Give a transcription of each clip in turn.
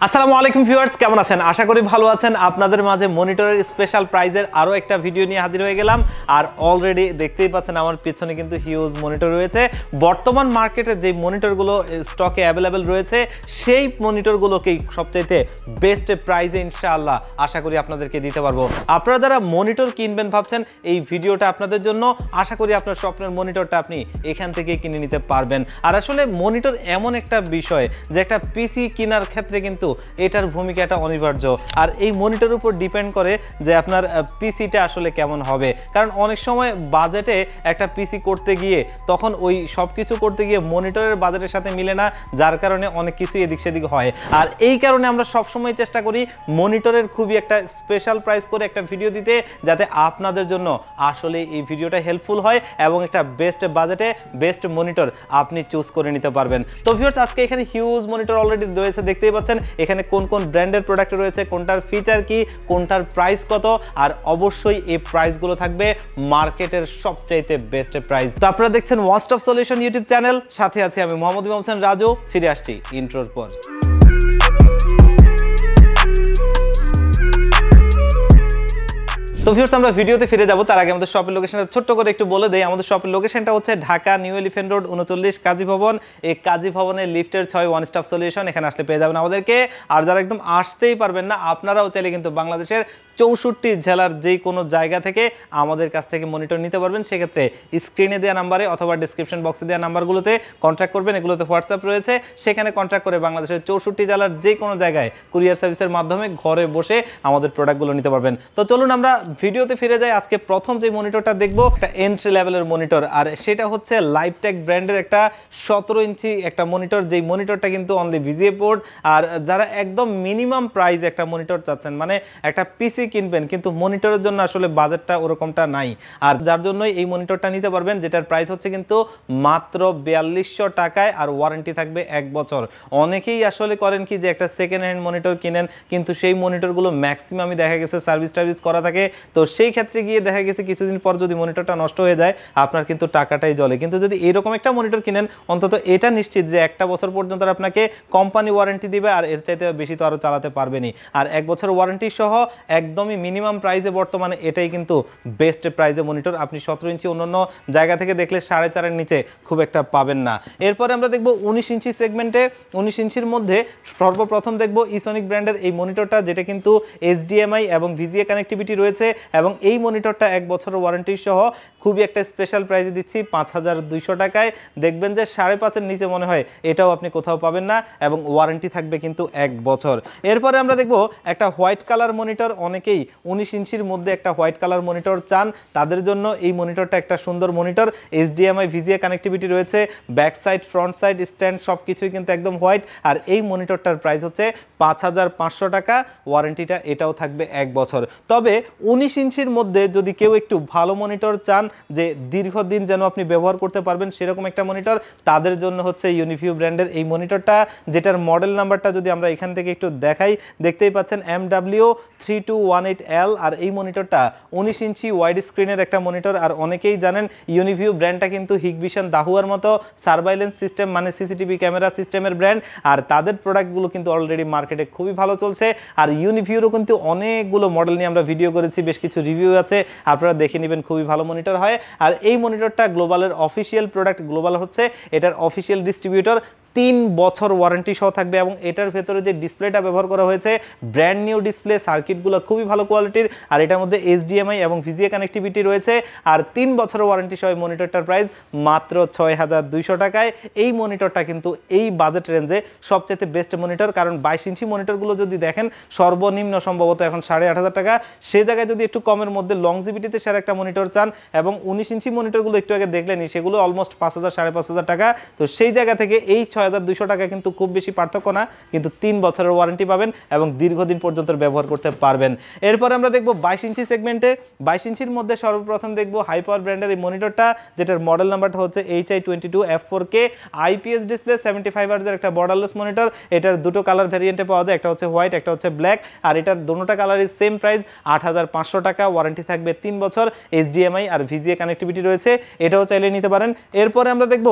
আসসালামু আলাইকুম ভিউয়ার্স, কেমন আছেন? আশা করি ভালো আছেন। আপনাদের মাঝে মনিটরের স্পেশাল প্রাইজের আরও একটা ভিডিও নিয়ে হাজির হয়ে গেলাম। আর অলরেডি দেখতেই পাচ্ছেন আমার পিছনে কিন্তু হিউজ মনিটর রয়েছে। বর্তমান মার্কেটে যে মনিটরগুলো স্টকে অ্যাভেলেবেল রয়েছে সেই মনিটরগুলোকেই সবচাইতে বেস্ট প্রাইজে ইনশাআল্লাহ আশা করি আপনাদেরকে দিতে পারবো। আপনারা যারা মনিটর কিনবেন ভাবছেন, এই ভিডিওটা আপনাদের জন্য। আশা করি আপনার স্বপ্নের মনিটরটা আপনি এখান থেকে কিনে নিতে পারবেন। আর আসলে মনিটর এমন একটা বিষয় যে একটা পিসি কেনার ক্ষেত্রে কিন্তু এটার ভূমিকাটা অনিবার্য। আর এই মনিটরের উপর ডিপেন্ড করে যে আপনার পিসিটা আসলে কেমন হবে। কারণ অনেক সময় বাজেটে একটা পিসি করতে গিয়ে তখন ওই সব কিছু করতে গিয়ে মনিটরের বাজেটের সাথে মিলে না, যার কারণে অনেক কিছু এদিক সেদিক হয়। আর এই কারণে আমরা সবসময় চেষ্টা করি মনিটরের খুবই একটা স্পেশাল প্রাইস করে একটা ভিডিও দিতে, যাতে আপনাদের জন্য আসলে এই ভিডিওটা হেল্পফুল হয় এবং একটা বেস্ট বাজেটে বেস্ট মনিটর আপনি চুজ করে নিতে পারবেন। তো ভিউয়ার্স, আজকে এখানে হিউজ মনিটর অলরেডি রয়েছে, দেখতেই পাচ্ছেন এখানে কোন কোন ব্র্যান্ডের প্রোডাক্ট রয়েছে, কোনটার ফিচার কি, কোনটার প্রাইস কত, আর অবশ্যই এই প্রাইসগুলো থাকবে মার্কেটের সবচাইতে বেস্ট প্রাইস। তো আপনারা দেখছেন one stop solution YouTube channel, সাথে আছি আমি মোহাম্মদ ইমাম হোসেন রাজু। ফিরে আসছি ইন্ট্রোর পর। তো ভিউয়ার্স, আমরা ভিডিওতে ফিরে যাব। তার আগে আমাদের শপের লোকেশনটা ছোট্ট করে একটু বলে দেই। আমাদের শপের লোকেশনটা হচ্ছে ঢাকা নিউ এলিফ্যান্ট রোড 39 কাজী ভবন। এই কাজী ভবনের লিফটের 6 ওয়ান স্টপ সলিউশন। এখানে আসলে পেয়ে যাবেন আমাদেরকে। আর যারা একদম আসতেই পারবেন না, আপনারাও চাইলে কিন্তু বাংলাদেশের 64 জেলার যে কোনো জায়গা থেকে আমাদের কাছ থেকে মনিটর নিতে পারবেন। সেক্ষেত্রে স্ক্রিনে দেওয়া নাম্বারে অথবা ডিসক্রিপশন বক্সে দেওয়া নাম্বারগুলোতে কন্ট্যাক্ট করবেন। এগুলোতে হোয়াটসঅ্যাপ রয়েছে, সেখানে কন্ট্যাক্ট করে বাংলাদেশের 64 জেলার যে কোনো জায়গায় কুরিয়ার সার্ভিসের মাধ্যমে ঘরে বসে আমাদের প্রোডাক্টগুলো নিতে পারবেন। তো চলুন আমরা ভিডিওতে ফিরে যাই। আজকে প্রথম যে মনিটরটা দেখবো একটা এন্ট্রি লেভেলের মনিটর, আর সেটা হচ্ছে লাইভটেক ব্র্যান্ডের একটা 17 ইঞ্চি একটা মনিটর। যেই মনিটরটা কিন্তু অনলি ভিজিএ পোর্ট। আর যারা একদম মিনিমাম প্রাইস একটা মনিটর চাচ্ছেন, মানে একটা পিসি কিনবেন কিন্তু মনিটরের জন্য আসলে বাজেটটা ওরকমটা নাই, আর যার জন্যই এই মনিটরটা নিতে পারবেন, যেটার প্রাইস হচ্ছে কিন্তু মাত্র 4200 টাকায়, আর ওয়ারেন্টি থাকবে 1 বছর। অনেকেই আসলে করেন কি যে একটা সেকেন্ড হ্যান্ড মনিটর কিনেন, কিন্তু সেই মনিটরগুলো ম্যাক্সিমামই দেখা গেছে সার্ভিস টার্ভিস করা থাকে। তো সেই ক্ষেত্রে গিয়ে দেখা গেছে কিছুদিন পর যদি মনিটরটা নষ্ট হয়ে যায়, আপনার কিন্তু টাকাটাই জ্বলে। কিন্তু যদি এরকম একটা মনিটর কিনেন, অন্তত এটা নিশ্চিত যে 1 বছর পর্যন্ত আপনাকে কোম্পানি ওয়ারেন্টি দিবে, আর এর চাইতে বেশি তো আরও চালাতে পারবেনি। আর 1 বছর ওয়ারেন্টি সহ একদমই মিনিমাম প্রাইসে বর্তমানে এটাই কিন্তু বেস্ট প্রাইসে মনিটর। আপনি 17 ইঞ্চি অন্যান্য জায়গা থেকে দেখলে 4.5-এর নিচে খুব একটা পাবেন না। এরপরে আমরা দেখব 19 ইঞ্চি সেগমেন্টে। 19 ইঞ্চির মধ্যে সর্বপ্রথম দেখব ইসোনিক ব্র্যান্ডের এই মনিটরটা, যেটা কিন্তু HDMI এবং VGA কানেক্টিভিটি রয়েছে, এবং এই মনিটরটা 1 বছর ওয়ারেন্টি সহ খুবই একটা স্পেশাল প্রাইসে দিচ্ছি 5200 টাকায়। দেখবেন যে 5.5-এর নিচে মনে হয় এটাও আপনি কোথাও পাবেন না, এবং ওয়ারেন্টি থাকবে কিন্তু 1 বছর। এরপরে আমরা দেখব একটা হোয়াইট কালার মনিটর। অনেকেই 19 ইঞ্চির মধ্যে একটা হোয়াইট কালার মনিটর চান, তাদের জন্য এই মনিটরটা একটা সুন্দর মনিটর। HDMI VGA কানেক্টিভিটি রয়েছে, back side front side stand সব কিছুই কিন্তু একদম হোয়াইট। আর এই মনিটরটার প্রাইস হচ্ছে 5500 টাকা, ওয়ারেন্টিটা এটাও থাকবে 1 বছর। তবে 19 ইঞ্চির মধ্যে যদি কেউ একটু ভালো মনিটর চান, যে দীর্ঘদিন যেন আপনি ব্যবহার করতে পারবেন সেরকম একটা মনিটর, তাদের জন্য হচ্ছে ইউনিভিউ ব্র্যান্ডের এই মনিটরটা, যেটার মডেল নাম্বারটা যদি আমরা এখান থেকে একটু দেখাই, দেখতেই পাচ্ছেন MW3218L। আর এই মনিটরটা 19 ইঞ্চি ওয়াইড স্ক্রিনের একটা মনিটর। আর অনেকেই জানেন ইউনিভিউ ব্র্যান্ডটা কিন্তু হিগভিশন দাহুয়ার মতো সার্ভাইলেন্স সিস্টেম, মানে সিসিটিভি ক্যামেরা সিস্টেমের ব্র্যান্ড। আর তাদের প্রোডাক্টগুলো কিন্তু অলরেডি মার্কেটে খুবই ভালো চলছে। আর ইউনিভিউরও কিন্তু অনেকগুলো মডেল নিয়ে আমরা ভিডিও করেছি, বেশ কিছু রিভিউ আছে, আপনারা দেখে নেবেন, খুবই ভালো মনিটর হয়। আর এই মনিটরটা গ্লোবালের অফিসিয়াল প্রোডাক্ট, গ্লোবাল হচ্ছে এটার অফিসিয়াল ডিস্ট্রিবিউটর। 3 বছর ওয়ারেন্টি সহ থাকবে, এবং এটার ভেতরে যে ডিসপ্লেটা ব্যবহার করা হয়েছে ব্র্যান্ড নিউ ডিসপ্লে, সার্কিটগুলো খুবই ভালো কোয়ালিটির। আর এটার মধ্যে HDMI এবং VGA কানেক্টিভিটি রয়েছে। আর 3 বছর ওয়ারেন্টি সহ মনিটরটার প্রাইস মাত্র 6200 টাকায়। এই মনিটরটা কিন্তু এই বাজেট রেঞ্জে সবচেয়ে বেস্ট মনিটর। কারণ 22 ইঞ্চি মনিটরগুলো যদি দেখেন সর্বনিম্ন সম্ভবত এখন 8500 টাকা। সে জায়গায় যদি একটু কমের মধ্যে লংজিভিটিতে সেরা একটা মনিটর চান, এবং 19 ইঞ্চি মনিটরগুলো একটু আগে দেখলেনি, সেগুলো অলমোস্ট 5000 5500 টাকা। তো সেই জায়গা থেকে এই 6200 টাকা কিন্তু খুব বেশি পার্থক্য না, কিন্তু 3 বছরের ওয়ারেন্টি পাবেন এবং দীর্ঘদিন পর্যন্ত ব্যবহার করতে পারবেন। এরপরে আমরা দেখব 22 ইঞ্চি সেগমেন্টে। 22 ইঞ্চির মধ্যে সর্বপ্রথম দেখব হাই পাওয়ার ব্র্যান্ডের এই মনিটরটা, যেটার মডেল নাম্বারটা হচ্ছে HI22F4K IPS ডিসপ্লে 75 হার্জের একটা বর্ডারলেস মনিটর। এটার দুটো কালার ভ্যারিয়েন্টে পাওয়া যায়, একটা হচ্ছে হোয়াইট, একটা হচ্ছে ব্ল্যাক। আর এটার দুটোটা কালারই সেম প্রাইস 8500 টাকা, ওয়ারেন্টি থাকবে 3 বছর। HDMI আর VGA কানেক্টিভিটি রয়েছে, এটাও চাইলে নিতে পারেন। এরপরে আমরা দেখব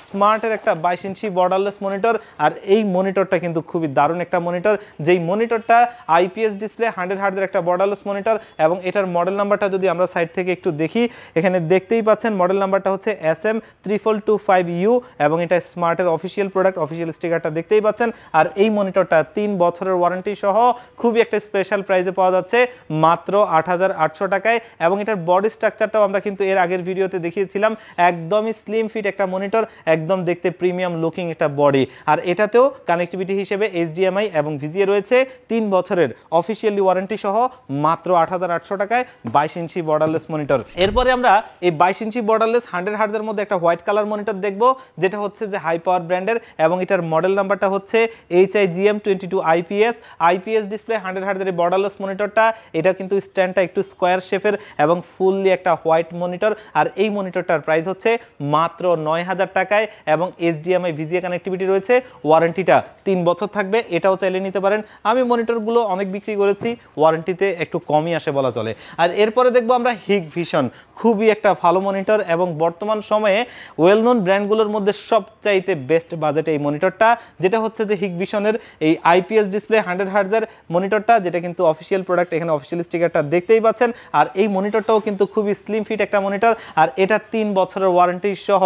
স্মার্টের একটা 22 ইঞ্চি বর্ডার বর্ডারলেস মনিটর। আর এই মনিটরটা কিন্তু খুবই দারুণ একটা মনিটর, যেই মনিটরটা আইপিএস ডিসপ্লে 100 হার্টজের একটা বর্ডারলেস মনিটর। এবং এটার মডেল নাম্বারটা যদি আমরা সাইড থেকে একটু দেখি, এখানে দেখতেই পাচ্ছেন মডেল নাম্বারটা হচ্ছে SM3425U এবং এটা স্মার্টের অফিসিয়াল প্রোডাক্ট, অফিসিয়াল স্টিকারটা দেখতেই পাচ্ছেন। আর এই মনিটরটা 3 বছরের ওয়ারেন্টি সহ খুবই একটা স্পেশাল প্রাইসে পাওয়া যাচ্ছে মাত্র 8800 টাকায়। এবং এটার বডি স্ট্রাকচারটাও আমরা কিন্তু এর আগের ভিডিওতে দেখিয়েছিলাম, একদমই স্লিম ফিট একটা মনিটর, একদম দেখতে প্রিমিয়াম লুকিং একটা বডি। আর এটাতেও কানেক্টিভিটি হিসেবে HDMI এবং VGA রয়েছে, 3 বছরের অফিসিয়ালি ওয়ারেন্টি সহ মাত্র 8800 টাকায় 22 ইঞ্চি বর্ডারলেস মনিটর। এরপরে আমরা এই 22 ইঞ্চি বর্ডারলেস 100 হার্টজের মধ্যে একটা হোয়াইট কালার মনিটর দেখব, যেটা হচ্ছে যে হাই পাওয়ার ব্র্যান্ডের এবং এটার মডেল নাম্বারটা হচ্ছে HIGM22IPS। আইপিএস ডিসপ্লে 100 হার্টজের বর্ডারলেস মনিটরটা, এটা কিন্তু স্ট্যান্ডটা একটু স্কোয়ার শেপের এবং ফুললি একটা হোয়াইট মনিটর। আর এই মনিটরটার প্রাইস হচ্ছে মাত্র 9000 টাকায় এবং HDMI VGA কানেক্টিভিটি রয়েছে, ওয়ারেন্টিটা 3 বছর থাকবে, এটাও চাইলে নিতে পারেন। আমি মনিটরগুলো অনেক বিক্রি করেছি, ওয়ারেন্টিতে একটু কমই আসে বলা চলে। আর এরপরে দেখবো আমরা হিগভিশন, খুবই একটা ভালো মনিটর এবং বর্তমান সময়ে ওয়েল নোন ব্র্যান্ডগুলোর মধ্যে সবচাইতে বেস্ট বাজেটে এই মনিটরটা, যেটা হচ্ছে যে হিগভিশনের এই আইপিএস ডিসপ্লে 100 হার্টজের মনিটরটা, যেটা কিন্তু অফিসিয়াল প্রোডাক্ট, এখানে অফিসিয়াল স্টিকারটা দেখতেই পাচ্ছেন। আর এই মনিটরটাও কিন্তু খুবই স্লিম ফিট একটা মনিটর, আর এটা 3 বছরের ওয়ারেন্টি সহ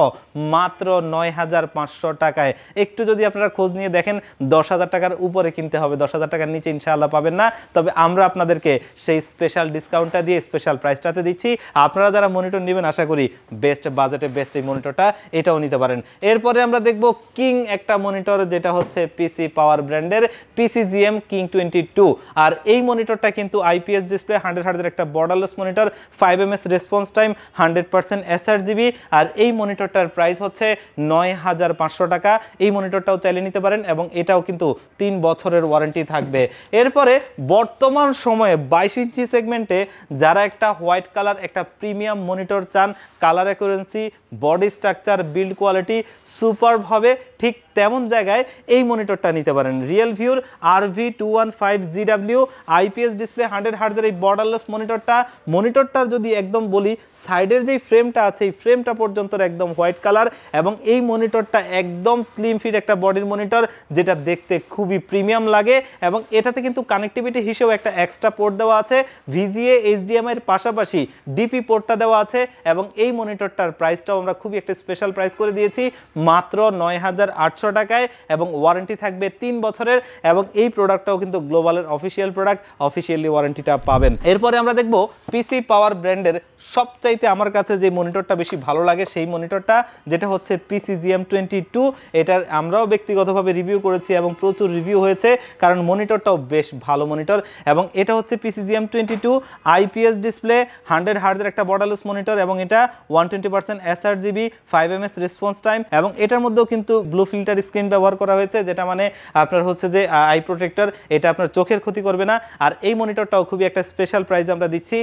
মাত্র 9500 টাকায়। একটু যদি আপনারা খোঁজ নিয়ে দেখেন 10,000 টাকার উপরে কিনতে হবে, 10,000 টাকার নিচে ইনশাআল্লাহ পাবেন না। তবে আমরা আপনাদেরকে সেই স্পেশাল ডিসকাউন্টটা দিয়ে স্পেশাল প্রাইসটাতে দিচ্ছি। আপনারা যারা মনিটর নেবেন আশা করি বেস্ট বাজেটে বেস্ট এই মনিটরটা, এটাও নিতে পারেন। এরপরে আমরা দেখব কিং একটা মনিটর, যেটা হচ্ছে পিসি পাওয়ার ব্র্যান্ডের PCGM King 22। আর এই মনিটরটা কিন্তু আইপিএস ডিসপ্লে 100 হার্টজের একটা borderless monitor, 5ms response time, 100% sRGB। আর এই মনিটরটার প্রাইস হচ্ছে 9500 টাকা। এই মনিটরটাও চাইলে নিতে পারেন এবং এটাও কিন্তু 3 বছরের ওয়ারেন্টি থাকবে। এরপরে বর্তমান সময়ে 22 ইঞ্চি সেগমেন্টে যারা একটা হোয়াইট কালার একটা প্রিমিয়াম মনিটর চান, colour accuracy, body structure, build quality superb হবে, ঠিক তেমন জায়গায় এই মনিটরটা নিতে পারেন। রিয়েলভিউর RV215GW আইপিএস ডিসপ্লে 100 হার্টজের এই বর্ডারলেস মনিটরটার যদি একদম বলি, সাইডের যেই ফ্রেমটা আছে এই ফ্রেমটা পর্যন্ত একদম হোয়াইট কালার এবং এই মনিটরটা একদম স্লিম ফিট একটা বডির মনিটর, যেটা দেখতে খুবই প্রিমিয়াম লাগে। এবং এটাতে কিন্তু কানেক্টিভিটি হিসেবে একটা এক্সট্রা পোর্ট দেওয়া আছে, VGA HDMI এর পাশাপাশি ডিপি পোর্টটা দেওয়া আছে। এবং এই মনিটরটার প্রাইসটাও আমরা খুবই একটা স্পেশাল প্রাইস করে দিয়েছি মাত্র 9800 টাকায় এবং ওয়ারেন্টি থাকবে 3 বছরের। এবং এই প্রোডাক্টটাও কিন্তু গ্লোবালের অফিসিয়াল প্রোডাক্ট, অফিসিয়ালি ওয়ারেন্টিটা পাবেন। এরপরে আমরা দেখব পিসি পাওয়ার ব্র্যান্ডের সবচাইতে আমার কাছে যে মনিটরটা বেশি ভালো লাগে সেই মনিটরটা, যেটা হচ্ছে PCGM 22। এটার আমরাও ব্যক্তিগতভাবে রিভিউ করেছি এবং প্রচুর রিভিউ হয়েছে, কারণ মনিটরটাও বেশ ভালো মনিটর। এবং এটা হচ্ছে PCGM 22 আইপিএস ডিসপ্লে 100 হার্টজের একটা বর্ডারলেস মনিটর এবং এটা 120% sRGB, 5ms রেসপন্স টাইম এবং এটার মধ্যেও কিন্তু ব্লু ফিল্টার স্ক্রিন ব্যবহার করা হয়েছে, যেটা মানে আপনার হচ্ছে যে আই প্রোটেক্টর, এটা আপনার চোখের ক্ষতি করবে না। আর এই মনিটরটাও খুবই একটা স্পেশাল প্রাইস আমরা দিচ্ছি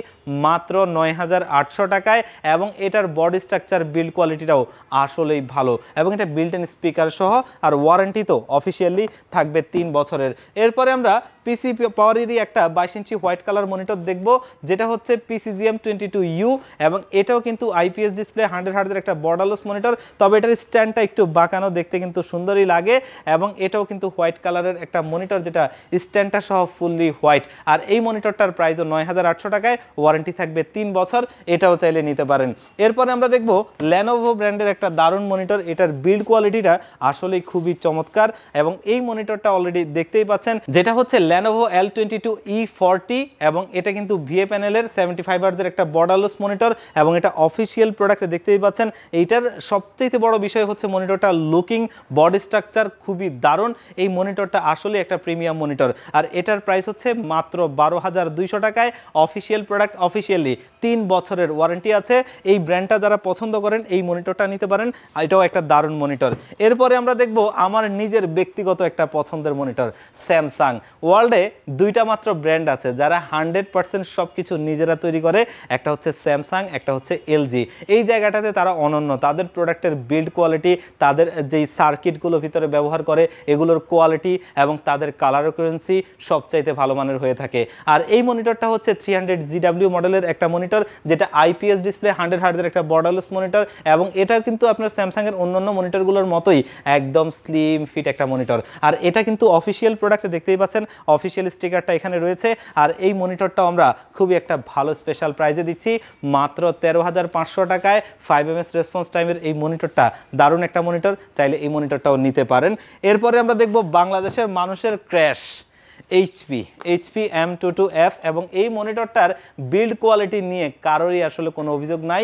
মাত্র 9800 টাকায় এবং এটার বডি স্ট্রাকচার, বিল্ড কোয়ালিটিটাও আসলেই ভালো এবং এটা বিল্ট ইন স্পিকার সহ, আর ওয়ারেন্টি তো অফিসিয়ালি থাকবে 3 বছরের। এরপরে আমরা পিসি পাওয়ারেরই একটা 22 ইঞ্চি হোয়াইট কালার মনিটর দেখব, যেটা হচ্ছে PCGM 22U এবং এটাও কিন্তু আইপিএস ডিসপ্লে 100 হার্টজের একটা বর্ডারলেস মনিটর। তবে এটার স্ট্যান্ডটা একটু বাঁকানো, দেখতে কিন্তু সুন্দরই লাগে এবং এটাও কিন্তু হোয়াইট কালারের একটা মনিটর, যেটা স্ট্যান্ডটা সহ ফুললি হোয়াইট। আর এই মনিটরটার প্রাইসও 9800 টাকায়, ওয়ারেন্টি থাকবে 3 বছর, এটাও চাইলে নিতে পারেন। এরপরে আমরা দেখব Lenovo ব্র্যান্ডের একটা দারুণ মনিটর, এটার বিল্ড কোয়ালিটিটা আসলেই খুবই চমৎকার এবং এই মনিটরটা অলরেডি দেখতেই পাচ্ছেন, যেটা হচ্ছে Lenovo L22E40 এবং এটা কিন্তু VA প্যানেলের 75 হার্টজের একটা বর্ডারলেস মনিটর এবং এটা অফিসিয়াল প্রোডাক্টে দেখতেই পাচ্ছেন। এইটার সবচেয়ে বড় বিষয় হচ্ছে মনিটরটা লুকিং, বডি স্ট্রাকচার খুবই দারুণ। এই মনিটরটা আসলে একটা প্রিমিয়াম মনিটর আর এটার প্রাইস হচ্ছে মাত্র 12,200 টাকায়। অফিসিয়াল প্রোডাক্ট, অফিসিয়ালি 3 বছরের ওয়ারেন্টি আছে। এই ব্র্যান্ডটা যারা পছন্দ করেন এই মনিটরটা নিতে পারেন, এটাও একটা দারুণ মনিটর। এরপরে আমরা দেখব আমার নিজের ব্যক্তিগত একটা পছন্দের মনিটর স্যামসাং। ওয়ার্ল্ডে 2টা মাত্র ব্র্যান্ড আছে যারা 100% সব কিছু নিজেরা তৈরি করে, একটা হচ্ছে স্যামসাং, একটা হচ্ছে LG। এই জায়গাটাতে তারা অনন্য, তাদের প্রোডাক্টের বিল্ড কোয়ালিটি, তাদের যেই সার্কিটগুলো ভিতরে ব্যবহার করে এগুলোর কোয়ালিটি এবং তাদের কালার অ্যাকুরেন্সি সবচাইতে ভালো মানের হয়ে থাকে। আর এই মনিটরটা হচ্ছে 300GW মডেলের একটা মনিটর, যেটা আইপিএস ডিসপ্লে 100 হার্টজের একটা বর্ডারলেস মনিটর, এবং এটা কিন্তু আপনার স্যামসাংয়ের অন্যান্য মনিটরগুলোর মতোই একদম স্লিম ফিট একটা মনিটর। আর এটা কিন্তু অফিসিয়াল প্রোডাক্টে দেখতেই পাচ্ছেন, অফিসিয়াল স্টিকারটা এখানে রয়েছে। আর এই মনিটরটাও আমরা খুবই একটা ভালো স্পেশাল প্রাইজে দিচ্ছি, মাত্র 13,500 টাকায় 5ms রেসপন্স টাইমের এই মনিটরটা। দারুণ একটা মনিটর, চাইলে এই মনিটরটাও নিতে পারেন। এরপরে আমরা দেখব বাংলাদেশের মানুষের ক্র্যাশ এইচপি M22F, এবং এই মনিটরটার বিল্ড কোয়ালিটি নিয়ে কারোরই আসলে কোনো অভিযোগ নাই।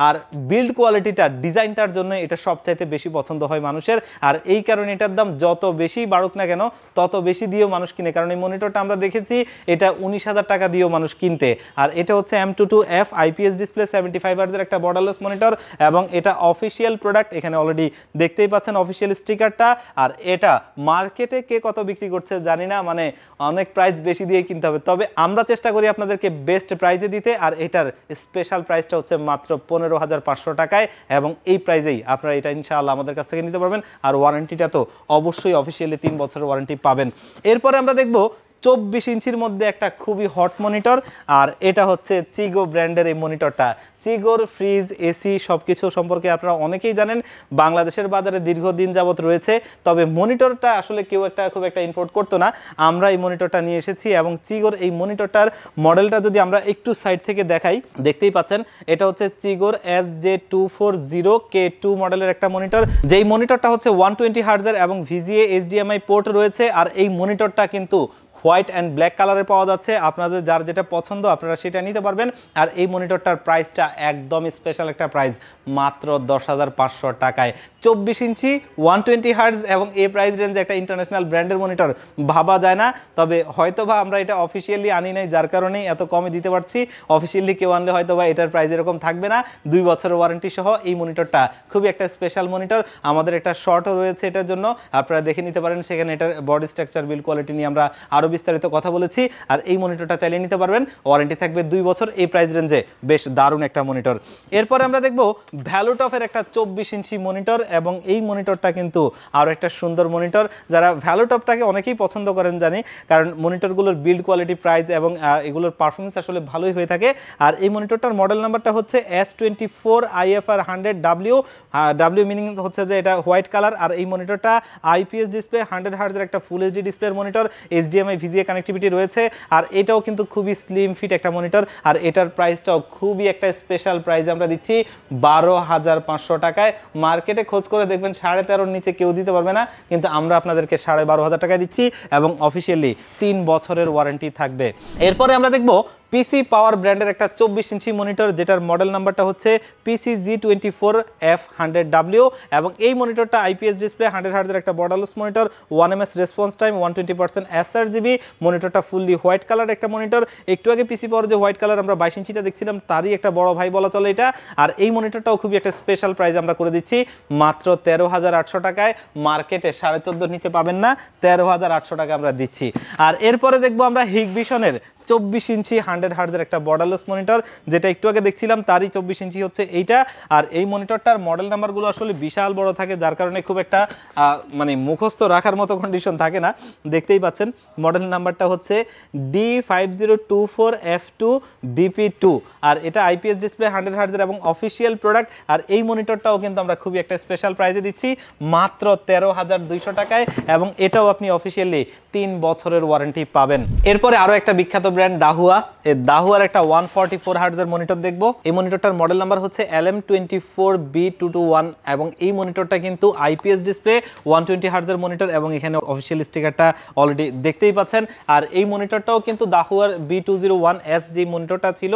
আর বিল্ড কোয়ালিটিটা, ডিজাইনটার জন্য এটা সবচাইতে বেশি পছন্দ হয় মানুষের। আর এই কারণে এটার দাম যত বেশি বাড়ুক না কেন তত বেশি দিয়েও মানুষ কিনে, কারণ এই মনিটরটা আমরা দেখেছি এটা 19,000 টাকা দিয়েও মানুষ কিনতে। আর এটা হচ্ছে M22F আইপিএস ডিসপ্লে 75 হার্টজের একটা বর্ডারলেস মনিটর, এবং এটা অফিসিয়াল প্রোডাক্ট। এখানে অলরেডি দেখতেই পাচ্ছেন অফিসিয়াল স্টিকারটা। আর এটা মার্কেটে কে কত বিক্রি করছে জানি না, মানে অনেক প্রাইস বেশি দিয়ে কিনতে হবে, তবে আমরা চেষ্টা করি আপনাদেরকে বেস্ট প্রাইসে দিতে। আর এটার স্পেশাল প্রাইসটা হচ্ছে মাত্র 15,500 টাকায়, এবং এই প্রাইসেই আপনারা এটা ইনশাআল্লাহ আমাদের কাছ থেকে নিতে পারবেন। আর ওয়ারেন্টিটা তো অবশ্যই অফিসিয়ালি 3 বছরের ওয়ারেন্টি পাবেন। এরপরে আমরা দেখব 24 ইঞ্চির মধ্যে একটা খুবই হট মনিটর, আর এটা হচ্ছে চিগো ব্র্যান্ডের এই মনিটরটা। চিগোর ফ্রিজ, এসি সব কিছু সম্পর্কে আপনারা অনেকেই জানেন, বাংলাদেশের বাজারে দীর্ঘদিন যাবত রয়েছে, তবে মনিটরটা আসলে কেউ খুব একটা ইম্পোর্ট করতো না। আমরা এই মনিটরটা নিয়ে এসেছি, এবং চিগোর এই মনিটরটার মডেলটা যদি আমরা একটু সাইড থেকে দেখাই, দেখতেই পাচ্ছেন এটা হচ্ছে চিগোর SJ240K2 মডেলের একটা মনিটর, যেই মনিটরটা হচ্ছে 120 হার্টজের এবং VGA HDMI পোর্ট রয়েছে। আর এই মনিটরটা কিন্তু হোয়াইট অ্যান্ড ব্ল্যাক কালারে পাওয়া যাচ্ছে, আপনাদের যার যেটা পছন্দ আপনারা সেটা নিতে পারবেন। আর এই মনিটরটার প্রাইসটা একদমই স্পেশাল একটা প্রাইস, মাত্র 10,500 টাকায়। 24 ইঞ্চি 120 হার্টজ এবং এই প্রাইস রেঞ্জে একটা ইন্টারন্যাশনাল ব্র্যান্ডের মনিটর ভাবা যায় না। তবে হয়তোবা আমরা এটা অফিসিয়ালি আনি নাই, যার কারণেই এত কমে দিতে পারছি। অফিসিয়ালি কেউ আনলে হয়তোবা এটার প্রাইস এরকম থাকবে না। 2 বছরের ওয়ারেন্টি সহ এই মনিটরটা খুবই একটা স্পেশাল মনিটর। আমাদের একটা শর্টও রয়েছে এটার জন্য, আপনারা দেখে নিতে পারেন। সেখানে এটার বডি স্ট্রাকচার, বিল্ড কোয়ালিটি নিয়ে আমরা আরও বিস্তারিত কথা বলেছি। আর এই মনিটরটা চাইলে নিতে পারবেন, ওয়ারেন্টি থাকবে 2 বছর। এই প্রাইস রেঞ্জে বেশ দারুণ একটা মনিটর। এরপরে আমরা দেখব ভ্যালুটপের একটা 24 ইঞ্চি মনিটর, এবং এই মনিটরটা কিন্তু আরও একটা সুন্দর মনিটর। যারা ভ্যালুটপটাকে অনেকেই পছন্দ করেন জানি, কারণ মনিটরগুলোর বিল্ড কোয়ালিটি, প্রাইস এবং এগুলোর পারফরমেন্স আসলে ভালোই হয়ে থাকে। আর এই মনিটরটার মডেল নাম্বারটা হচ্ছে S24IFR100W। W মিনিং হচ্ছে যে এটা হোয়াইট কালার। আর এই মনিটরটা আইপিএস ডিসপ্লে 100 হার্টজের একটা ফুল এইচডি ডিসপ্লের মনিটর, HDMI VGA কানেক্টিভিটি রয়েছে। আর এটাও কিন্তু খুবই স্লিম ফিট একটা মনিটর। আর এটার প্রাইসটাও খুবই একটা স্পেশাল প্রাইস আমরা দিচ্ছি 12,500 টাকায়। মার্কেটে খোঁজ করে দেখবেন 13.5-র নিচে কেউ দিতে পারবে না, কিন্তু আমরা আপনাদেরকে 12,500 টাকায় দিচ্ছি, এবং অফিসিয়ালি 3 বছরের ওয়ারেন্টি থাকবে। এরপরে আমরা দেখব পিসি পাওয়ার ব্র্যান্ডের একটা 24 ইঞ্চি মনিটর, যেটার মডেল নাম্বারটা হচ্ছে PCG24F100W, এবং এই মনিটরটা আইপিএস ডিসপ্লে 100 হার্টজের একটা borderless monitor, 1ms response time, 120% sRGB। মনিটরটা ফুললি হোয়াইট কালার একটা মনিটর। একটু আগে পিসি পাওয়ার যে হোয়াইট কালার আমরা 22 ইঞ্চিটা দেখছিলাম, তারই একটা বড় ভাই বলা চলে এটা। আর এই মনিটরটাও খুবই একটা স্পেশাল প্রাইস আমরা করে দিচ্ছি, মাত্র 13,800 টাকায়। মার্কেটে 14.5-র নিচে পাবেন না, 13,800 টাকা আমরা দিচ্ছি। আর এরপরে দেখবো আমরা হিগভিশনের 24 ইঞ্চি 100 হার্টজের একটা বর্ডারলেস মনিটর, যেটা একটু আগে দেখছিলাম তারই 24 ইঞ্চি হচ্ছে এইটা। আর এই মনিটরটার মডেল নাম্বারগুলো আসলে বিশাল বড় থাকে, যার কারণে খুব একটা মানে মুখস্থ রাখার মতো কন্ডিশন থাকে না। দেখতেই পাচ্ছেন মডেল নাম্বারটা হচ্ছে D5024F2BP2। আর এটা আইপিএস ডিসপ্লে 100 হার্টজের এবং অফিসিয়াল প্রোডাক্ট। আর এই মনিটরটাও কিন্তু আমরা খুবই একটা স্পেশাল প্রাইজে দিচ্ছি, মাত্র 13,200 টাকায়, এবং এটাও আপনি অফিসিয়ালি 3 বছরের ওয়ারেন্টি পাবেন। এরপরে আরও একটা বিখ্যাত ব্র্যান্ড দাহুয়া। এই দাহুয়ার একটা 144 হার্টজের মনিটর দেখবো। এই মনিটরটার মডেল নাম্বার হচ্ছে LM24B221, এবং এই মনিটরটা কিন্তু আইপিএস ডিসপ্লে 120 হার্টজের মনিটর, এবং এখানে অফিসিয়াল স্টিকারটা অলরেডি দেখতেই পাচ্ছেন। আর এই মনিটরটাও কিন্তু দাহুয়ার B201S যে মনিটরটা ছিল,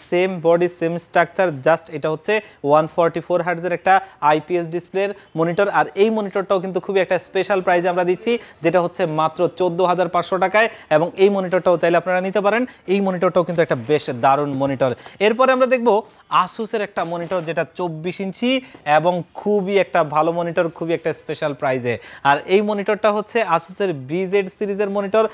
same body same structure, just এটা হচ্ছে 144 হার্টজের একটা আইপিএস ডিসপ্লের মনিটর। আর এই মনিটরটাও কিন্তু খুবই একটা স্পেশাল প্রাইজে আমরা দিচ্ছি, যেটা হচ্ছে মাত্র 14,500 টাকায়, এবং এই মনিটরটাও চাইলে আপনারা নিতে পারেন। এই মনিটর মনিটরটাও কিন্তু একটা বেশ দারুণ মনিটর। এরপরে আমরা দেখব আসুসের একটা মনিটর যেটা 24 ইঞ্চি এবং খুবই একটা ভালো মনিটর, খুবই একটা স্পেশাল প্রাইজে। আর এই মনিটরটা হচ্ছে আসুসের BZ সিরিজের মনিটর।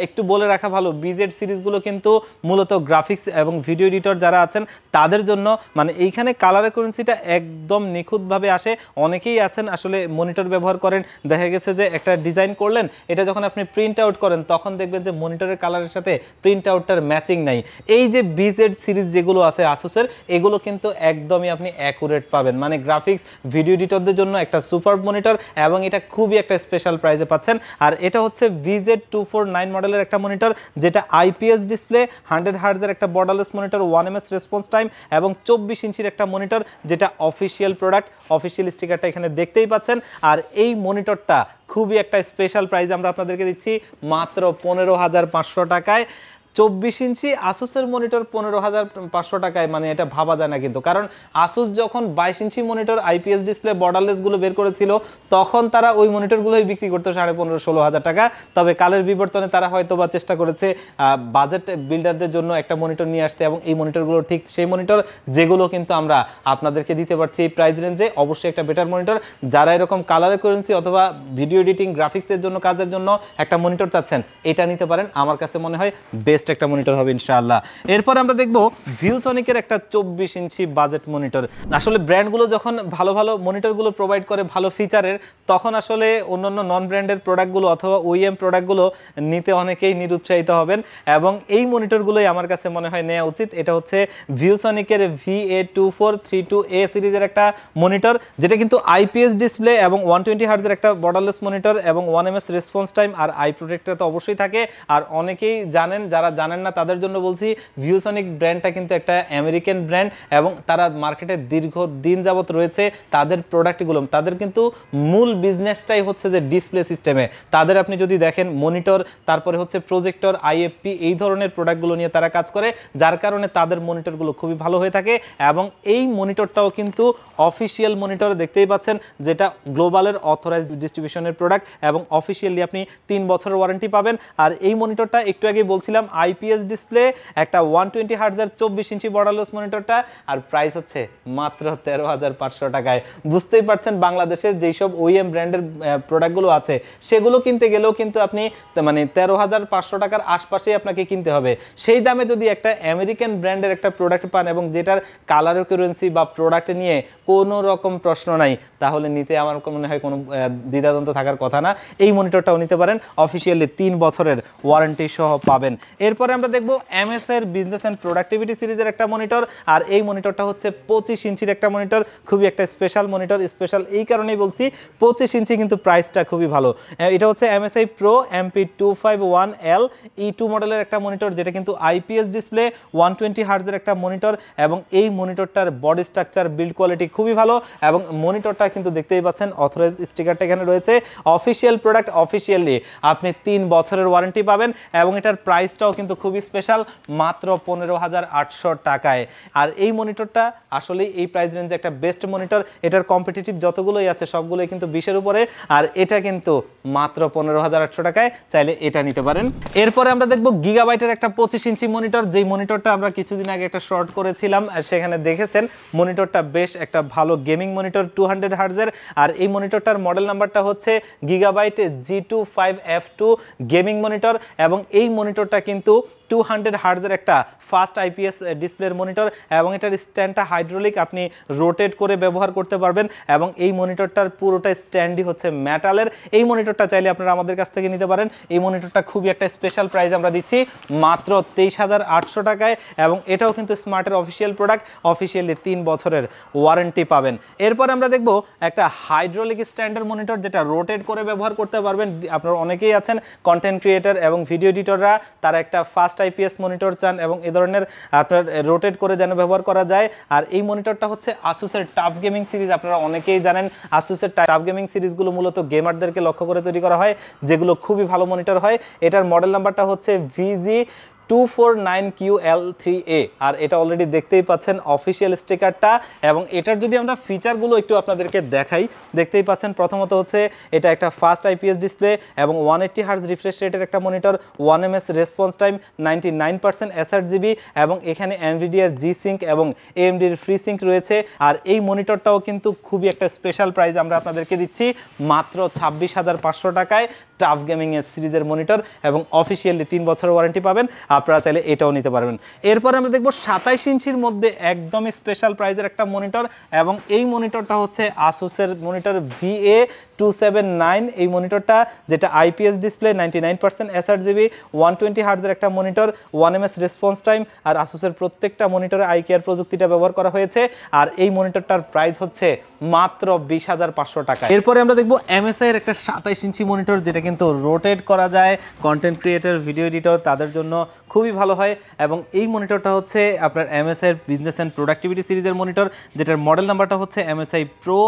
একটু বলে রাখা ভালো, BZ সিরিজগুলো কিন্তু মূলত গ্রাফিক্স এবং ভিডিও এডিটর যারা আছেন তাদের জন্য, মানে এইখানে কালার অ্যাকুরেন্সিটা একদম নিখুঁতভাবে আসে। অনেকেই আছেন আসলে মনিটর ব্যবহার করেন, দেখা গেছে যে একটা ডিজাইন করলেন, এটা যখন আপনি প্রিন্ট আউট করেন তখন দেখবেন যে মনিটরের কালারের সাথে প্রিন্ট আউটটার ম্যাচিং নাই। এই যে BZ সিরিজ যেগুলো আছে আসুসের, এগুলো কিন্তু একদমই আপনি অ্যাকুরেট পাবেন, মানে গ্রাফিক্স ভিডিও এডিটরদের জন্য একটা সুপারব মনিটর এবং এটা খুবই একটা স্পেশাল প্রাইসে পাচ্ছেন। আর এটা হচ্ছে VZ249 মডেলের একটা মনিটর যেটা IPS ডিসপ্লে, 100 হার্টজের একটা borderless monitor, 1 ms response time এবং 24 ইঞ্চির একটা মনিটর যেটা অফিসিয়াল প্রোডাক্ট। অফিসিয়াল স্টিকারটা এখানে দেখতেই পাচ্ছেন। আর এই মনিটরটা খুবই একটা স্পেশাল প্রাইস আমরা আপনাদেরকে দিচ্ছি মাত্র 15,500 টাকায়। 24 ইঞ্চি আসুসের মনিটর 15,500 টাকায়, মানে এটা ভাবা যায় না কিন্তু। কারণ আসুস যখন 22 ইঞ্চি মনিটর IPS ডিসপ্লে বর্ডারলেসগুলো বের করেছিল তখন তারা ওই মনিটরগুলোই বিক্রি করতো 15,500-16,000 টাকা। তবে কালের বিবর্তনে তারা হয়তো বা চেষ্টা করেছে বাজেট বিল্ডারদের জন্য একটা মনিটর নিয়ে আসতে, এবং এই মনিটরগুলো ঠিক সেই মনিটর যেগুলো কিন্তু আমরা আপনাদেরকে দিতে পারছি এই প্রাইস রেঞ্জে। অবশ্যই একটা বেটার মনিটর। যারা এরকম কালার অ্যাকুরেন্সি অথবা ভিডিও এডিটিং গ্রাফিক্সের জন্য কাজের জন্য একটা মনিটর চাচ্ছেন, এটা নিতে পারেন। আমার কাছে মনে হয় বেস্ট একটা মনিটর হবে ইনশাআল্লাহ। এরপর আমরা দেখব ভিউসনিকের একটা 24 ইঞ্চি বাজেট মনিটর। আসলে ব্র্যান্ডগুলো যখন ভালো ভালো মনিটরগুলো প্রোভাইড করে ভালো ফিচারের, তখন আসলে অন্যান্য নন ব্র্যান্ডের প্রোডাক্টগুলো অথবা OEM প্রোডাক্টগুলো নিতে অনেকেই নিরুৎসাহিত হবেন, এবং এই মনিটরগুলোই আমার কাছে মনে হয় নেওয়া উচিত। এটা হচ্ছে ভিউসনিকের VA2432A সিরিজের একটা মনিটর যেটা কিন্তু IPS ডিসপ্লে এবং 120 হার্টজের একটা বর্ডারলেস মনিটর এবং 1 ms রেসপন্স টাইম, আর আই প্রোটেক্টর তো অবশ্যই থাকে। আর অনেকেই জানেন, যারা জানেন না তাদের জন্য বলছি, ভিউসনিক ব্র্যান্ডটা কিন্তু একটা আমেরিকান ব্র্যান্ড এবং তারা মার্কেটে দীর্ঘদিন যাবত রয়েছে। তাদের প্রোডাক্টগুলো, তাদের কিন্তু মূল বিজনেসটাই হচ্ছে যে ডিসপ্লে সিস্টেমে। তাদের আপনি যদি দেখেন মনিটর, তারপরে হচ্ছে প্রজেক্টর, IFP, এই ধরনের প্রোডাক্টগুলো নিয়ে তারা কাজ করে, যার কারণে তাদের মনিটরগুলো খুবই ভালো হয়ে থাকে। এবং এই মনিটরটাও কিন্তু অফিসিয়াল মনিটর, দেখতেই পাচ্ছেন, যেটা গ্লোবালের অথরাইজড ডিস্ট্রিবিউশনের প্রোডাক্ট এবং অফিসিয়ালি আপনি 3 বছরের ওয়ারেন্টি পাবেন। আর এই মনিটরটা একটু আগে বলছিলাম IPS ডিসপ্লে, একটা 120 হার্টজের 24 ইঞ্চি বর্ডারলেস মনিটরটা, আর প্রাইস হচ্ছে মাত্র 13,500 টাকায়। বুঝতেই পারছেন বাংলাদেশের যেই সব OEM ব্র্যান্ডের প্রোডাক্টগুলো আছে সেগুলো কিনতে গেলেও কিন্তু আপনি মানে 13,500 টাকার আশপাশেই আপনাকে কিনতে হবে। সেই দামে যদি একটা আমেরিকান ব্র্যান্ডের একটা প্রোডাক্ট পান এবং যেটার কালার অ্যাকুরেন্সি বা প্রোডাক্ট নিয়ে কোনো রকম প্রশ্ন নাই, তাহলে নিতে আমার মনে হয় কোনো দ্বিধাদ্বন্দ্ব থাকার কথা না। এই মনিটরটাও নিতে পারেন, অফিসিয়ালি 3 বছরের ওয়ারেন্টি সহ পাবেন। এরপরে আমরা দেখব MS এর বিজনেস অ্যান্ড প্রোডাক্টিভিটি সিরিজের একটা মনিটর। আর এই মনিটরটা হচ্ছে 25 ইঞ্চির একটা মনিটর, খুবই একটা স্পেশাল মনিটর। স্পেশাল এই কারণেই বলছি, 25 ইঞ্চি কিন্তু প্রাইসটা খুবই ভালো। এটা হচ্ছে MSI Pro MP251L E2 মডেলের একটা মনিটর, যেটা কিন্তু IPS ডিসপ্লে, 120 হার্টজের একটা মনিটর, এবং এই মনিটরটার বডি স্ট্রাকচার, বিল্ড কোয়ালিটি খুবই ভালো। এবং মনিটরটা কিন্তু দেখতেই পাচ্ছেন, অথরাইজ স্টিকারটা এখানে রয়েছে। অফিসিয়াল প্রোডাক্ট, অফিসিয়ালি আপনি 3 বছরের ওয়ারেন্টি পাবেন, এবং এটার প্রাইসটাও কিন্তু খুবই স্পেশাল, মাত্র 15,800 টাকায়। আর এই মনিটরটা আসলেই এই প্রাইস রেঞ্জে একটা বেস্ট মনিটর। এটার কম্পিটিটিভ যতগুলোই আছে সবগুলোই কিন্তু 20-এর উপরে, আর এটা কিন্তু মাত্র 15,800 টাকায়। চাইলে এটা নিতে পারেন। এরপরে আমরা দেখব গিগাবাইটের একটা 25 ইঞ্চি মনিটর, যেই মনিটরটা আমরা কিছুদিন আগে একটা শর্ট করেছিলাম, সেখানে দেখেছেন মনিটরটা বেশ একটা ভালো গেমিং মনিটর, 200 হার্টজের। আর এই মনিটরটার মডেল নাম্বারটা হচ্ছে গিগাবাইট G25F2 গেমিং মনিটর, এবং এই মনিটরটা কিন্তু 200 হার্টজের একটা ফাস্ট IPS ডিসপ্লের মনিটর, এবং এটার স্ট্যান্ডটা হাইড্রোলিক, আপনি রোটেট করে ব্যবহার করতে পারবেন। এবং এই মনিটরটার পুরোটা স্ট্যান্ডই হচ্ছে মেটালের। এই মনিটরটা চাইলে আপনারা আমাদের কাছ থেকে নিতে পারেন। এই মনিটরটা খুবই একটা স্পেশাল প্রাইস আমরা দিচ্ছি মাত্র 23,800 টাকায়, এবং এটাও কিন্তু স্মার্টের অফিসিয়াল প্রোডাক্ট, অফিসিয়ালি 3 বছরের ওয়ারেন্টি পাবেন। এরপর আমরা দেখব একটা হাইড্রোলিক স্ট্যান্ডের মনিটর, যেটা রোটেট করে ব্যবহার করতে পারবেন। আপনারা অনেকেই আছেন কন্টেন্ট ক্রিয়েটর এবং ভিডিও এডিটররা, তারা একটা ফাস্ট IPS মনিটর চান এবং এই ধরনের আপনার রোটেট করে যেন ব্যবহার করা যায়। আর এই মনিটরটা হচ্ছে আসুসের টাফ গেমিং সিরিজ। আপনারা অনেকেই জানেন আসুসের টাফ গেমিং সিরিজগুলো মূলত গেমারদেরকে লক্ষ্য করে তৈরি করা হয়, যেগুলো খুবই ভালো মনিটর হয়। এটার মডেল নাম্বারটা হচ্ছে VG 249QL3A, আর এটা অলরেডি দেখতেই পাচ্ছেন অফিসিয়াল স্টিকারটা। এবং এটার যদি আমরা ফিচারগুলো একটু আপনাদেরকে দেখাই, দেখতেই পাচ্ছেন প্রথমত হচ্ছে এটা একটা ফাস্ট আইপিএস ডিসপ্লে এবং 180 হার্জ রিফ্রেশ রেটের একটা monitor, 1 ms response time, 99% SRGB, এবং এখানে এনভিডিয়ার জি সিঙ্ক এবং এএমডির ফ্রি সিঙ্ক রয়েছে। আর এই মনিটরটাও কিন্তু খুবই একটা স্পেশাল প্রাইস আমরা আপনাদেরকে দিচ্ছি মাত্র 26,500 টাকায়। টাফ গেমিং এর সিরিজের মনিটর এবং অফিসিয়ালি 3 বছরের ওয়ারেন্টি পাবেন, আপনারা চাইলে এটাও নিতে পারবেন। এরপর আমরা দেখব 27 ইঞ্চির মধ্যে একদমই স্পেশাল প্রাইজের একটা মনিটর, এবং এই মনিটরটা হচ্ছে আসুসের মনিটর VA279। এই মনিটরটা যেটা আইপিএস ডিসপ্লে, 99% SRGB, 120 হার্জের একটা মনিটর, 1 ms রেসপন্স টাইম, আর আসুসের প্রত্যেকটা মনিটরে আইকেয়ার প্রযুক্তিটা ব্যবহার করা হয়েছে। আর এই মনিটরটার প্রাইস হচ্ছে মাত্র 20,500 টাকা। এরপরে আমরা দেখব MSI এর একটা 27 ইঞ্চি মনিটর, যেটা কিন্তু রোটেট করা যায়, কন্টেন্ট ক্রিয়েটর, ভিডিও এডিটর তাদের জন্য খুবই ভালো হয়। এবং এই মনিটরটা হচ্ছে আপনার MSI এর বিজনেস অ্যান্ড প্রোডাক্টিভিটি সিরিজের মনিটর, যেটার মডেল নাম্বারটা হচ্ছে MSI Pro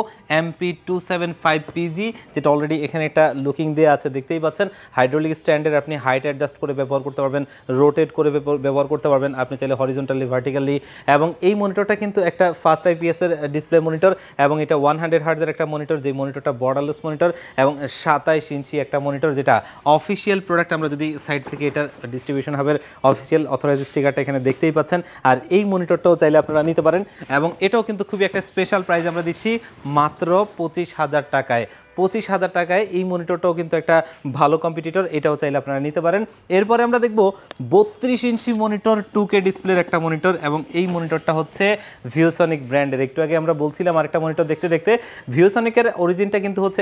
MP275PG, যেটা অলরেডি এখানে একটা লুকিং দেওয়া আছে, দেখতেই পাচ্ছেন। হাইড্রোলিক স্ট্যান্ডের আপনি হাইট অ্যাডজাস্ট করে ব্যবহার করতে পারবেন, রোটেট করে ব্যবহার করতে পারবেন, আপনি চাইলে হরিজন্টালি, ভার্টিক্যালি। এবং এই মনিটরটা কিন্তু একটা ফাস্ট আইপিএস এর ডিসপ্লে মনিটর, এবং এটা 100 হার্জের একটা মনিটর, যে মনিটরটা বর্ডারলেস মনিটর, এবং 27 ইঞ্চি একটা মনিটর, যেটা অফিসিয়াল প্রোডাক্ট। আমরা যদি সাইড থেকে এটা ডিস্ট্রিবিউশন হাবের অফিসিয়াল অথরাইজ স্টিকারটা এখানে দেখতেই পাচ্ছেন। আর এই মনিটরটাও চাইলে আপনারা নিতে পারেন, এবং এটাও কিন্তু খুবই একটা স্পেশাল প্রাইস আমরা দিচ্ছি মাত্র 25,000 টাকায়। 25,000 টাকায় এই মনিটরটাও কিন্তু একটা ভালো কম্পিটিটর, এটাও চাইলে আপনারা নিতে পারেন। এরপরে আমরা দেখব 32 ইঞ্চি মনিটর, 2K ডিসপ্লের একটা মনিটর, এবং এই মনিটরটা হচ্ছে ভিউসনিক ব্র্যান্ডের। একটু আগে আমরা বলছিলাম আরেকটা মনিটর দেখতে দেখতে, ভিউসনিকের অরিজিনটা কিন্তু হচ্ছে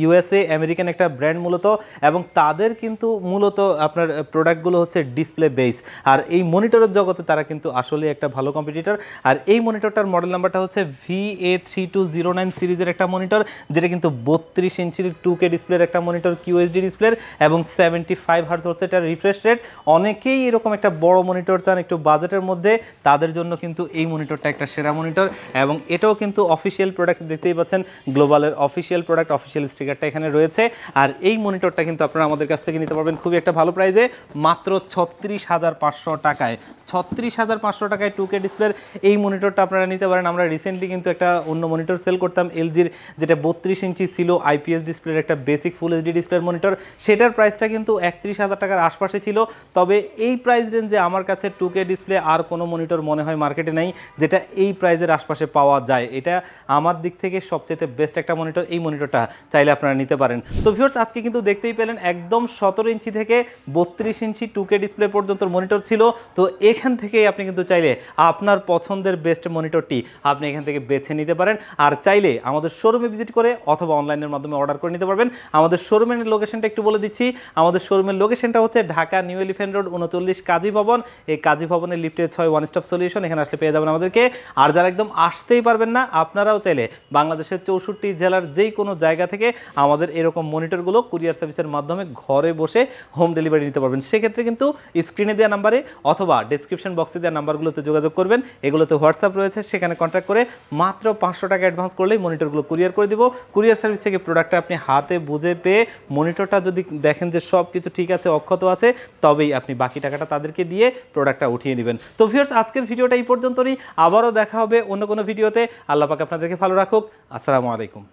USA আমেরিকান একটা ব্র্যান্ড মূলত, এবং তাদের কিন্তু মূলত আপনার প্রোডাক্টগুলো হচ্ছে ডিসপ্লে বেস। আর এই মনিটরের জগতে তারা কিন্তু আসলে একটা ভালো কম্পিটিটর। আর এই মনিটরটার মডেল নাম্বারটা হচ্ছে VA3209 সিরিজের একটা মনিটর, যেটা কিন্তু 32 ইঞ্চির 2K ডিসপ্লের একটা মনিটর, QHD ডিসপ্লের, এবং 75 হার্জ হচ্ছে এটার রিফ্রেশ রেট। অনেকেই এরকম একটা বড় মনিটর চান একটু বাজেটের মধ্যে, তাদের জন্য কিন্তু এই মনিটরটা একটা সেরা মনিটর। এবং এটাও কিন্তু অফিসিয়াল প্রোডাক্ট, দেখতেই পাচ্ছেন গ্লোবালের অফিসিয়াল প্রোডাক্ট, অফিসিয়াল স্টিকারটা এখানে রয়েছে। আর এই মনিটরটা কিন্তু আপনারা আমাদের কাছ থেকে নিতে পারবেন খুবই একটা ভালো প্রাইসে, মাত্র 36,500 টাকায়। 36,500 টাকায় 2K ডিসপ্লের এই মনিটরটা আপনারা নিতে পারেন। আমরা রিসেন্টলি কিন্তু একটা অন্য মনিটর সেল করতাম এলজির, যেটা 32 ইঞ্চি ছিল, আইপিএস ডিসপ্লের একটা বেসিক ফুল এইচডি ডিসপ্লের মনিটর। সেটার প্রাইসটা কিন্তু 31,000 টাকার আশপাশে ছিল। তবে এই প্রাইস রেঞ্জে আমার কাছে 2K ডিসপ্লে আর কোনো মনিটর মনে হয় মার্কেটে নেই যেটা এই প্রাইসের আশপাশে পাওয়া যায়। এটা আমার দিক থেকে সবচেয়ে বেস্ট একটা মনিটর। এই মনিটরটা চাইলে আপনারা নিতে পারেন। তো ভিউয়ার্স, আজকে কিন্তু দেখতেই পেলেন একদম 17 ইঞ্চি থেকে 32 ইঞ্চি 2K ডিসপ্লে পর্যন্ত মনিটর ছিল। তো এখান থেকেই আপনি কিন্তু চাইলে আপনার পছন্দের বেস্ট মনিটরটি আপনি এখান থেকে বেছে নিতে পারেন। আর চাইলে আমাদের শোরুমে ভিজিট করে অথবা অনলাইনের মাধ্যমে অর্ডার করে নিতে পারবেন। আমাদের শোরুমের লোকেশনটা একটু বলে দিচ্ছি। আমাদের শোরুমের লোকেশনটা হচ্ছে ঢাকা নিউ এলিফ্যান্ট রোড 39 কাজী ভবন। এই কাজী ভবনের লিফটে 6 ওয়ান স্টপ সলিউশন, এখানে আসলে পেয়ে যাবেন আমাদেরকে। আর যারা একদম আসতেই পারবেন না, আপনারাও চাইলে বাংলাদেশের 64 জেলার যেই কোনো জায়গা থেকে আমাদের এরকম মনিটরগুলো কুরিয়ার সার্ভিসের মাধ্যমে ঘরে বসে হোম ডেলিভারি নিতে পারবেন। সেক্ষেত্রে কিন্তু স্ক্রিনে দেওয়া নাম্বারে অথবা ডেসক্রিপশন বক্সে দেওয়া নাম্বারগুলোতে যোগাযোগ করবেন। এগুলোতে হোয়াটসঅ্যাপ রয়েছে, সেখানে কন্ট্যাক্ট করে মাত্র 500 টাকা অ্যাডভান্স করলেই মনিটরগুলো কুরিয়ার করে দিব। কুরিয়ার সার্ভিস থেকে প্রোডাক্টটা আপনি হাতে বুঝে পেয়ে মনিটরটা যদি দেখেন যে সব কিছু ঠিক আছে, অক্ষত আছে, তবেই আপনি বাকি টাকাটা তাদেরকে দিয়ে প্রোডাক্টটা উঠিয়ে নেবেন। তো ভিউয়ার্স, আজকের ভিডিওটা এই পর্যন্তই। আবারও দেখা হবে অন্য কোনো ভিডিওতে। আল্লাহ পাক আপনাদেরকে ভালো রাখুক। আসসালামু আলাইকুম।